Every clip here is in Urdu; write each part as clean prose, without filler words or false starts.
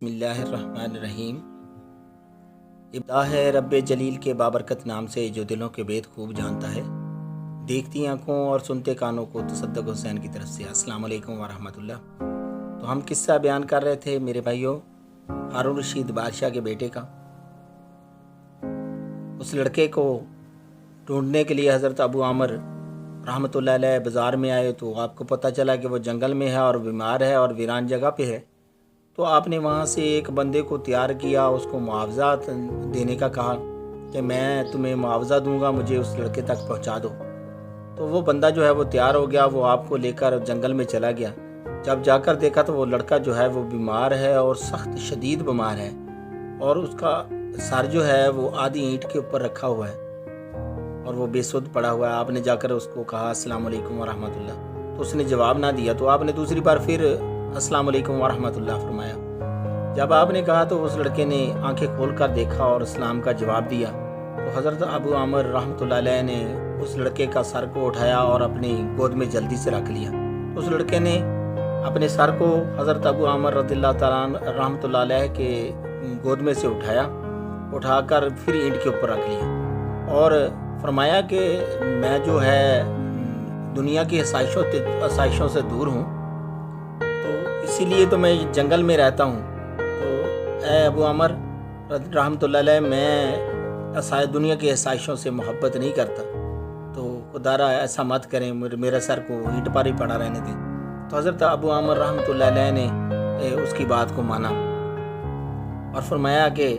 بسم اللہ الرحمن الرحیم۔ ابتدا ہے رب جلیل کے بابرکت نام سے جو دلوں کے بید خوب جانتا ہے، دیکھتی آنکھوں اور سنتے کانوں کو تصدق حسین کی طرف سے السلام علیکم ورحمۃ اللہ۔ تو ہم قصہ بیان کر رہے تھے میرے بھائیوں ہارون رشید بادشاہ کے بیٹے کا۔ اس لڑکے کو ڈھونڈنے کے لیے حضرت ابو عامر رحمۃ اللہ علیہ بازار میں آئے تو آپ کو پتہ چلا کہ وہ جنگل میں ہے اور بیمار ہے اور ویران جگہ پہ ہے۔ تو آپ نے وہاں سے ایک بندے کو تیار کیا، اس کو معاوضہ دینے کا کہا کہ میں تمہیں معاوضہ دوں گا، مجھے اس لڑکے تک پہنچا دو۔ تو وہ بندہ جو ہے وہ تیار ہو گیا، وہ آپ کو لے کر جنگل میں چلا گیا۔ جب جا کر دیکھا تو وہ لڑکا جو ہے وہ بیمار ہے اور سخت شدید بیمار ہے، اور اس کا سر جو ہے وہ آدھی اینٹ کے اوپر رکھا ہوا ہے اور وہ بے سدھ پڑا ہوا ہے۔ آپ نے جا کر اس کو کہا السلام علیکم ورحمۃ اللہ، تو اس نے جواب نہ دیا۔ تو آپ نے دوسری بار پھر السلام علیکم ورحمۃ اللہ فرمایا۔ جب آپ نے کہا تو اس لڑکے نے آنکھیں کھول کر دیکھا اور اسلام کا جواب دیا۔ تو حضرت ابو عامر رحمۃ اللہ علیہ نے اس لڑکے کا سر کو اٹھایا اور اپنی گود میں جلدی سے رکھ لیا۔ اس لڑکے نے اپنے سر کو حضرت ابو عامر رضی اللہ تعالیٰ رحمۃ اللہ علیہ کے گود میں سے اٹھا کر پھر اینٹ کے اوپر رکھ لیا اور فرمایا کہ میں جو ہے دنیا کی آسائشوں سے دور ہوں، تو اسی لیے تو میں جنگل میں رہتا ہوں۔ تو اے ابو عامر رحمۃ اللہ علیہ، میں دنیا کی آسائشوں سے محبت نہیں کرتا، تو خدارا ایسا مت کریں، میرے سر کو اینٹ پر ہی پڑا رہنے دیں۔ تو حضرت ابو عامر رحمۃ اللہ علیہ نے اس کی بات کو مانا اور فرمایا کہ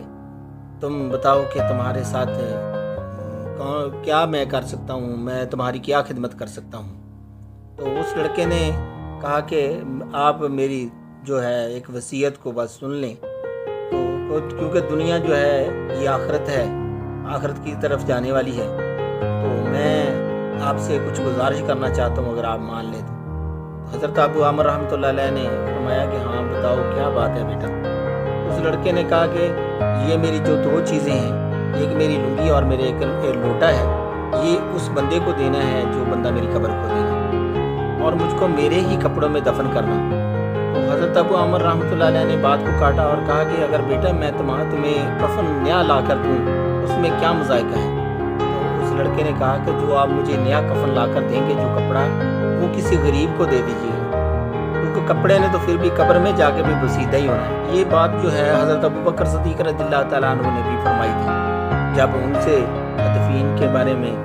تم بتاؤ کہ تمہارے ساتھ کیا میں کر سکتا ہوں، میں تمہاری کیا خدمت کر سکتا ہوں۔ تو اس لڑکے نے کہا کہ آپ میری جو ہے ایک وصیت کو بس سن لیں، تو کیونکہ دنیا جو ہے یہ آخرت ہے، آخرت کی طرف جانے والی ہے، تو میں آپ سے کچھ گزارش کرنا چاہتا ہوں، اگر آپ مان لیں تو۔ حضرت ابو عامر رحمۃ اللہ علیہ نے فرمایا کہ ہاں بتاؤ کیا بات ہے بیٹا۔ اس لڑکے نے کہا کہ یہ میری جو دو چیزیں ہیں، ایک میری لنگی اور میرے ایک لوٹا ہے، یہ اس بندے کو دینا ہے جو بندہ میری قبر کو دے گا، اور مجھ کو میرے ہی کپڑوں میں دفن کرنا۔ تو حضرت ابو عامر رحمۃ اللہ علیہ نے بات کو کاٹا اور کہا کہ اگر بیٹا میں تمہیں کفن نیا لا کر دوں اس میں کیا مذائقہ ہے؟ تو اس لڑکے نے کہا کہ جو آپ مجھے نیا کفن لا کر دیں گے، جو کپڑا، وہ کسی غریب کو دے دیجیے گا، کیونکہ کپڑے نے تو پھر بھی قبر میں جا کے بھی بسیدہ ہی ہونا ہے۔ یہ بات جو ہے حضرت ابو بکر صدیق رضی اللہ تعالیٰ عنہ نے بھی فرمائی تھی جب ان سے تدفین کے بارے میں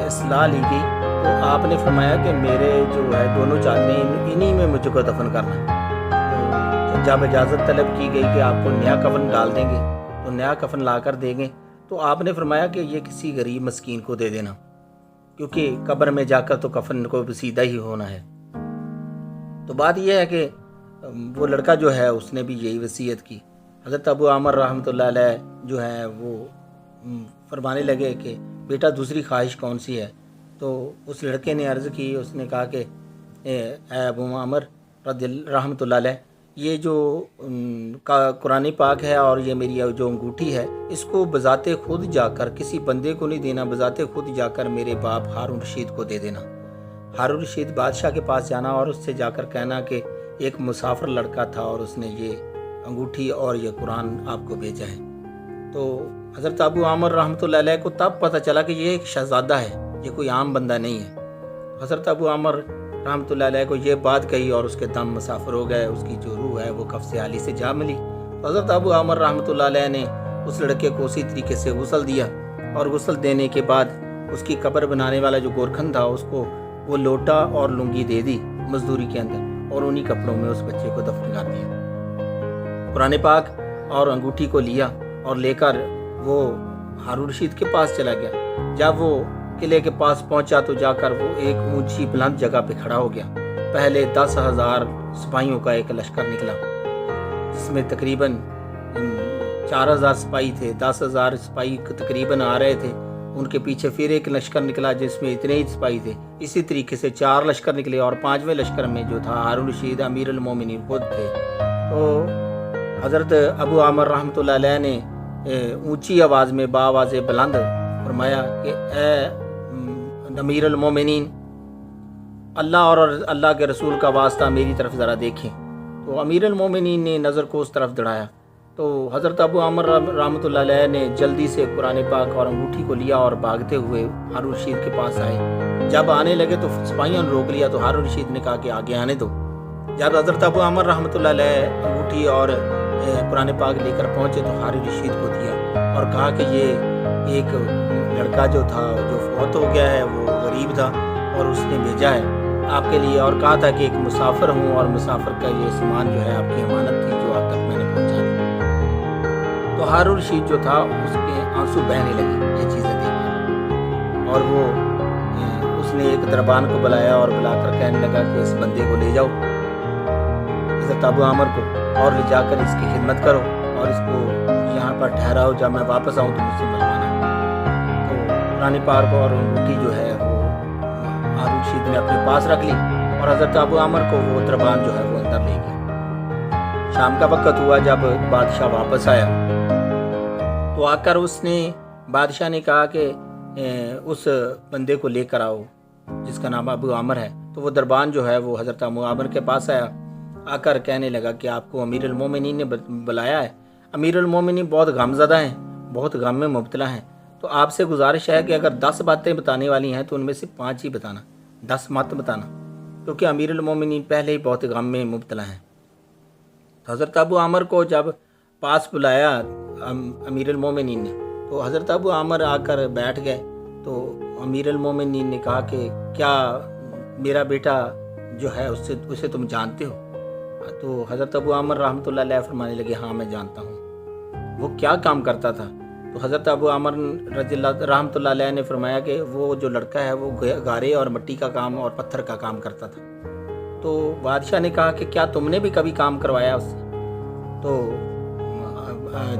اصلاح لی گئی، تو آپ نے فرمایا کہ میرے جو ہے دونوں چادریں انہی میں مجھ کو دفن کرنا ہے۔ تو جب اجازت طلب کی گئی کہ آپ کو نیا کفن ڈال دیں گے، تو نیا کفن لا کر دیں گے، تو آپ نے فرمایا کہ یہ کسی غریب مسکین کو دے دینا، کیونکہ قبر میں جا کر تو کفن کو بسیدہ ہی ہونا ہے۔ تو بات یہ ہے کہ وہ لڑکا جو ہے اس نے بھی یہی وصیت کی۔ حضرت ابو عامر رحمۃ اللہ علیہ جو ہے وہ فرمانے لگے کہ بیٹا دوسری خواہش کون سی ہے؟ تو اس لڑکے نے عرض کی، اس نے کہا کہ اے ابو عامر رحمۃ اللہ علیہ، یہ جو قرآن پاک ہے اور یہ میری جو انگوٹھی ہے، اس کو بذات خود جا کر کسی بندے کو نہیں دینا، بذات خود جا کر میرے باپ ہارون رشید کو دے دینا۔ ہارون رشید بادشاہ کے پاس جانا اور اس سے جا کر کہنا کہ ایک مسافر لڑکا تھا اور اس نے یہ انگوٹھی اور یہ قرآن آپ کو بھیجا ہے۔ تو حضرت ابو عامر رحمۃ اللہ علیہ کو تب پتہ چلا کہ یہ ایک شہزادہ ہے، یہ کوئی عام بندہ نہیں ہے۔ حضرت ابو عامر رحمۃ اللہ علیہ کو یہ بات کہی اور اس کے دم مسافر ہو گئے، اس کی جو روح ہے وہ کفس عالی سے جا ملی۔ تو حضرت ابو عامر رحمۃ اللہ علیہ نے اس لڑکے کو اسی طریقے سے غسل دیا، اور غسل دینے کے بعد اس کی قبر بنانے والا جو گورکھن تھا اس کو وہ لوٹا اور لنگی دے دی مزدوری کے اندر، اور انہی کپڑوں میں اس بچے کو دفن کر دیا۔ قرآن پاک اور انگوٹھی کو لیا اور لے کر وہ ہارون رشید کے پاس چلا گیا۔ جب وہ قلعے کے پاس پہنچا تو جا کر وہ ایک اونچی بلند جگہ پہ کھڑا ہو گیا۔ پہلے 10,000 سپاہیوں کا ایک لشکر نکلا، جس میں تقریباً 4,000 سپاہی تھے، 10,000 سپاہی تقریباً آ رہے تھے۔ ان کے پیچھے پھر ایک لشکر نکلا جس میں اتنے ہی سپاہی تھے۔ اسی طریقے سے 4 لشکر نکلے، اور 5ویں لشکر میں جو تھا ہارون رشید امیر المومنین خود تھے۔ تو حضرت ابو عامر رحمۃ اللہ علیہ نے اونچی آواز میں بآواز بلند فرمایا کہ اے امیر المومنین، اللہ اور اللہ کے رسول کا واسطہ میری طرف ذرا دیکھیں۔ تو امیر المومنین نے نظر کو اس طرف دڑایا تو حضرت ابو عامر رحمۃ اللہ علیہ نے جلدی سے قرآن پاک اور انگوٹھی کو لیا اور بھاگتے ہوئے ہارون رشید کے پاس آئے۔ جب آنے لگے تو سپاہیوں نے روک لیا تو ہارون رشید نے کہا کہ آگے آنے دو۔ جب حضرت ابو عامر رحمۃ اللہ علیہ انگوٹھی اور قرآن پاک لے کر پہنچے تو ہارون رشید کو دیا اور کہا کہ یہ ایک لڑکا جو تھا جو فوت ہو گیا ہے وہ غریب تھا اور اس نے بھیجا ہے آپ کے لیے، اور کہا تھا کہ ایک مسافر ہوں اور مسافر کا یہ سامان جو ہے آپ کی امانت تھی جو آپ تک میں نے پہنچا دی۔ تو ہارون رشید جو تھا اس کے آنسو بہنے لگے یہ چیزیں دیکھ کر، اور وہ اس نے ایک دربان کو بلایا اور بلا کر کہنے لگا کہ اس بندے کو لے جاؤ حضرت ابو عامر کو اور لے جا کر اس کی خدمت کرو اور اس کو یہاں پر ٹھہراؤ، جب میں واپس آؤں تو مجھ سے ملوانا۔ تو قرآن پاک اور انگوٹھی جو ہے وہ ہارون رشید نے اپنے پاس رکھ لی اور حضرت ابو عامر کو وہ دربان جو ہے وہ اندر لے گیا۔ شام کا وقت ہوا، جب بادشاہ واپس آیا تو آ کر اس نے بادشاہ نے کہا کہ اس بندے کو لے کر آؤ جس کا نام ابو عامر ہے۔ تو وہ دربان جو ہے وہ حضرت ابو عامر کے پاس آیا، آ کر کہنے لگا کہ آپ کو امیر المومنین نے بلایا ہے۔ امیر المومنین بہت غم زدہ ہیں، بہت غم میں مبتلا ہیں، تو آپ سے گزارش ہے کہ اگر 10 باتیں بتانے والی ہیں تو ان میں سے 5 ہی بتانا، 10 مت بتانا، کیونکہ امیر المومنین پہلے ہی بہت غم میں مبتلا ہیں۔ تو حضرت ابو عامر کو جب پاس بلایا امیر المومنین نے تو حضرت ابو عامر آ کر بیٹھ گئے۔ تو امیر المومنین نے کہا کہ کیا میرا بیٹا جو ہے اسے تم جانتے ہو؟ تو حضرت ابو عامر رحمۃ اللہ علیہ فرمانے لگے ہاں میں جانتا ہوں۔ وہ کیا کام کرتا تھا؟ تو حضرت ابو عامر رضی اللہ رحمۃ اللہ علیہ نے فرمایا کہ وہ جو لڑکا ہے وہ گارے اور مٹی کا کام اور پتھر کا کام کرتا تھا۔ تو بادشاہ نے کہا کہ کیا تم نے بھی کبھی کام کروایا اس سے؟ تو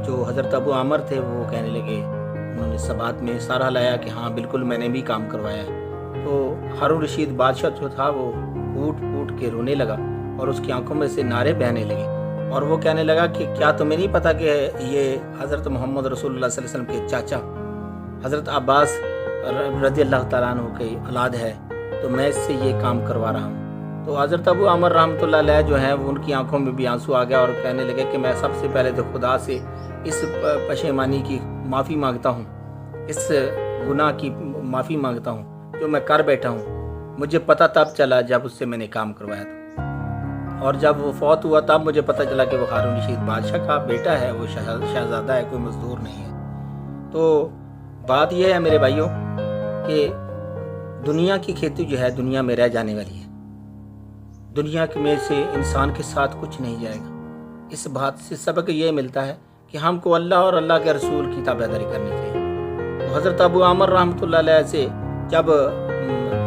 جو حضرت ابو عامر تھے وہ کہنے لگے، انہوں نے سبات میں سارا لایا کہ ہاں بالکل میں نے بھی کام کروایا ہے۔ تو ہارون رشید بادشاہ جو تھا وہ پھوٹ پھوٹ کے رونے لگا اور اس کی آنکھوں میں سے نعرے بہنے لگے اور وہ کہنے لگا کہ کیا تمہیں نہیں پتا کہ یہ حضرت محمد رسول اللہ صلی اللہ علیہ وسلم کے چاچا حضرت عباس رضی اللہ تعالیٰ عنہ کی اولاد ہے، تو میں اس سے یہ کام کروا رہا ہوں۔ تو حضرت ابو عامر رحمۃ اللہ علیہ جو ہیں وہ ان کی آنکھوں میں بھی آنسو آ گیا اور کہنے لگے کہ میں سب سے پہلے تو خدا سے اس پشیمانی کی معافی مانگتا ہوں، اس گناہ کی معافی مانگتا ہوں جو میں کر بیٹھا ہوں۔ مجھے پتہ تب چلا جب اس سے میں نے کام کروایا تھا، اور جب وہ فوت ہوا تب مجھے پتہ چلا کہ وہ ہارون رشید بادشاہ کا بیٹا ہے، وہ شہزادہ ہے، کوئی مزدور نہیں ہے۔ تو بات یہ ہے میرے بھائیوں کہ دنیا کی کھیتی جو ہے دنیا میں رہ جانے والی ہے، دنیا میں سے انسان کے ساتھ کچھ نہیں جائے گا۔ اس بات سے سبق یہ ملتا ہے کہ ہم کو اللہ اور اللہ کے رسول کی تابعداری کرنی چاہیے۔ تو حضرت ابو عامر رحمۃ اللہ علیہ سے جب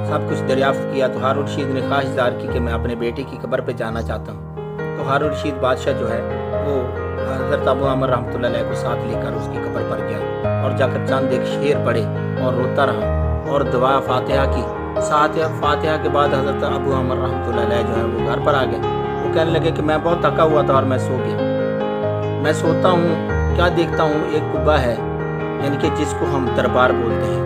سب کچھ دریافت کیا تو ہارون رشید نے خواہش ظاہر کی کہ میں اپنے بیٹے کی قبر پہ جانا چاہتا ہوں۔ تو ہارون رشید بادشاہ جو ہے وہ حضرت ابو عامر رحمۃ اللہ علیہ کو ساتھ لے کر اس کی قبر پر گیا اور جا کر چند ایک شعر پڑھے اور روتا رہا اور دعا فاتحہ کی۔ فاتحہ کے بعد حضرت ابو عامر رحمۃ اللہ علیہ جو ہے وہ گھر پر آ گئے۔ وہ کہنے لگے کہ میں بہت تھکا ہوا تھا اور میں سو گیا۔ میں سوتا ہوں، کیا دیکھتا ہوں ایک قبہ ہے، یعنی کہ جس کو ہم دربار بولتے ہیں،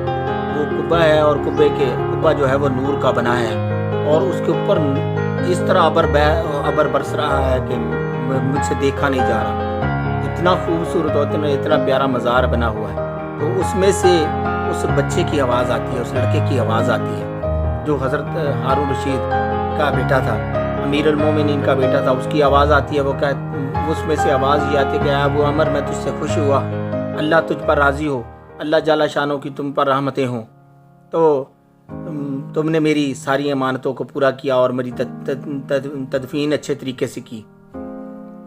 وہ قبہ ہے اور قبہ جو ہے وہ نور کا بنا ہے اور اس کے اوپر اس طرح ابر برس رہا ہے کہ مجھ سے دیکھا نہیں جا رہا، اتنا خوبصورت اور اتنا پیارا مزار بنا ہوا ہے۔ تو اس میں سے اس بچے کی آواز آتی ہے، اس لڑکے کی آواز آتی ہے جو حضرت ہارون رشید کا بیٹا تھا، امیر المومنین کا بیٹا تھا، اس کی آواز آتی ہے۔ وہ اس میں سے آواز یہ آتی ہے کہ ابو عامر میں تجھ سے خوش ہوا، اللہ تجھ پر راضی ہو، اللہ جل شانہ کی تم پر رحمتیں ہوں، تو تم نے میری ساری امانتوں کو پورا کیا اور میری تدفین اچھے طریقے سے کی،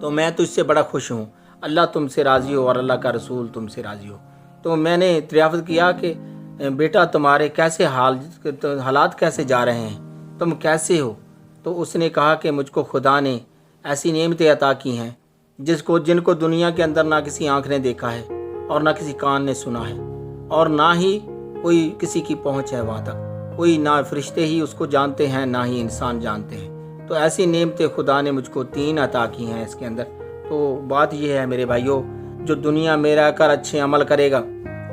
تو میں تجھ سے بڑا خوش ہوں، اللہ تم سے راضی ہو اور اللہ کا رسول تم سے راضی ہو۔ تو میں نے دریافت کیا کہ بیٹا تمہارے کیسے حالات کیسے جا رہے ہیں، تم کیسے ہو؟ تو اس نے کہا کہ مجھ کو خدا نے ایسی نعمتیں عطا کی ہیں جن کو دنیا کے اندر نہ کسی آنکھ نے دیکھا ہے اور نہ کسی کان نے سنا ہے اور نہ ہی کوئی کسی کی پہنچ ہے وہاں تک، کوئی نہ فرشتے ہی اس کو جانتے ہیں نہ ہی انسان جانتے ہیں۔ تو ایسی نعمتیں خدا نے مجھ کو 3 عطا کی ہیں اس کے اندر۔ تو بات یہ ہے میرے بھائیوں، جو دنیا میں رہ کر اچھے عمل کرے گا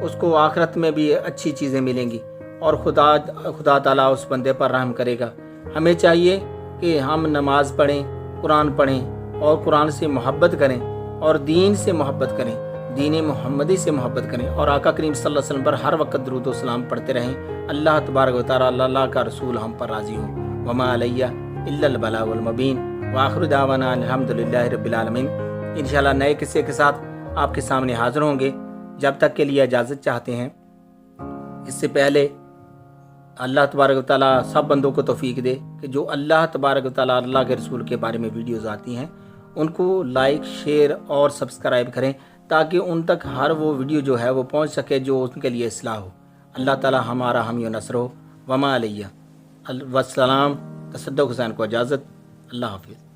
اس کو آخرت میں بھی اچھی چیزیں ملیں گی اور خدا تعالیٰ اس بندے پر رحم کرے گا۔ ہمیں چاہیے کہ ہم نماز پڑھیں، قرآن پڑھیں اور قرآن سے محبت کریں اور دین سے محبت کریں، دین محمدی سے محبت کریں، اور آقا کریم صلی اللہ علیہ وسلم پر ہر وقت درود و سلام پڑھتے رہیں۔ اللہ تبارک و تعالی، اللہ کا رسول ہم پر راضی ہوں۔ وما علیہ الا البلاغ المبین، وآخر دعوانا الحمدللہ رب العالمین۔ انشاءاللہ نئے قصے کے ساتھ آپ کے سامنے حاضر ہوں گے۔ جب تک کے لیے اجازت چاہتے ہیں۔ اس سے پہلے اللہ تبارک و تعالیٰ سب بندوں کو توفیق دے کہ جو اللہ تبارک و تعالیٰ اللہ کے رسول کے بارے میں ویڈیوز آتی ہیں ان کو لائک، شیئر اور سبسکرائب کریں، تاکہ ان تک ہر وہ ویڈیو جو ہے وہ پہنچ سکے جو ان کے لیے اصلاح ہو۔ اللہ تعالیٰ ہمارا حامی و نصر ہو۔ وما علیہ، والسلام۔ تصدق حسین کو اجازت۔ اللہ حافظ۔